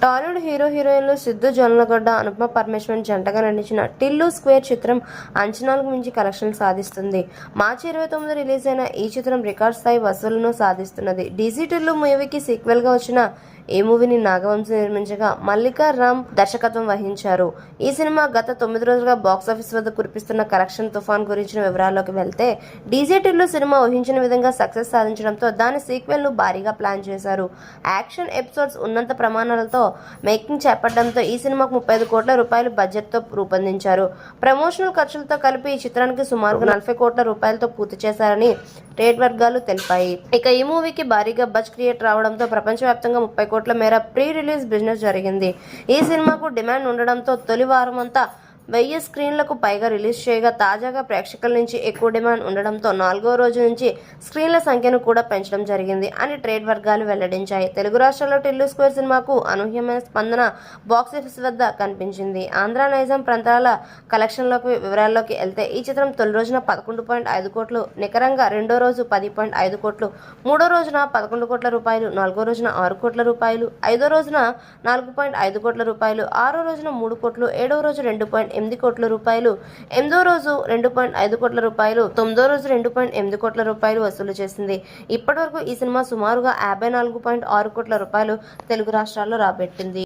టాలీవుడ్ హీరోయిన్లు సిద్ధు జొన్నలగడ్డ, అనుపమ పరమేశ్వరన్ జంటగా నటించిన టిల్లు స్క్వేర్ చిత్రం అంచనాలకు మించి కలెక్షన్లు సాధిస్తుంది. మార్చి 29 రిలీజ్ అయిన ఈ చిత్రం రికార్డ్ స్థాయి వసూళ్లను సాధిస్తున్నది. డీజీ టిల్లు మూవీకి సీక్వెల్ గా వచ్చిన ఈ మూవీని నాగవంశీ నిర్మించగా మల్లికా రామ్ దర్శకత్వం వహించారు. ఈ సినిమా గత 9 రోజులుగా బాక్సాఫీస్ వద్ద కురిపిస్తున్న కలెక్షన్ తుఫాన్ గురించిన వివరాల్లోకి వెళ్తే, డీజే టిల్లు సినిమా ఊహించిన విధంగా సక్సెస్ సాధించడంతో దాని సీక్వెల్ ను భారీగా ప్లాన్ చేశారు. యాక్షన్ ఎపిసోడ్స్ ఉన్నత ప్రమాణాలతో మేకింగ్ చేపట్టడంతో ఈ సినిమాకు 35 కోట్ల రూపాయల బడ్జెట్ తో రూపొందించారు. ప్రమోషనల్ ఖర్చులతో కలిపి ఈ చిత్రానికి సుమారుగా 40 కోట్ల రూపాయలతో పూర్తి చేశారని ట్రేడ్ వర్గాలు తెలిపాయి. ఇక ఈ మూవీకి భారీగా బజ్ క్రియేట్ రావడంతో ప్రపంచవ్యాప్తంగా 30 కోట్ల మేర ప్రీ రిలీజ్ బిజినెస్ జరిగింది. ఈ సినిమాకు డిమాండ్ ఉండడంతో తొలి వారమంతా 1000 స్క్రీన్లకు పైగా రిలీజ్ చేయగా, తాజాగా ప్రేక్షకుల నుంచి ఎక్కువ డిమాండ్ ఉండడంతో 4వ రోజు నుంచి స్క్రీన్ల సంఖ్యను కూడా పెంచడం జరిగింది అని ట్రేడ్ వర్గాలు వెల్లడించాయి. తెలుగు రాష్ట్రాల్లో టిల్లు స్క్వేర్ సినిమాకు అనూహ్యమైన స్పందన బాక్సాఫీస్ వద్ద కనిపించింది. ఆంధ్ర, నైజాం ప్రాంతాల కలెక్షన్లోకి వివరాల్లోకి వెళ్తే, ఈ చిత్రం తొలి రోజున 11.5 కోట్లు, నికరంగా రెండో రోజు 10.5 కోట్లు, మూడో రోజున 11 కోట్ల రూపాయలు, నాలుగో రోజున 6 కోట్ల రూపాయలు, ఐదో రోజున 4.5 కోట్ల రూపాయలు, ఆరో రోజున 3 కోట్లు, ఏడవ రోజు 2.8 కోట్ల రూపాయలు, 8వ రోజు 2.5 కోట్ల రూపాయలు, 9వ రోజు 2.8 కోట్ల రూపాయలు వసూలు చేసింది. ఇప్పటివరకు ఈ సినిమా సుమారుగా 54.6 కోట్ల రూపాయలు తెలుగు రాష్ట్రాల్లో రాబట్టింది.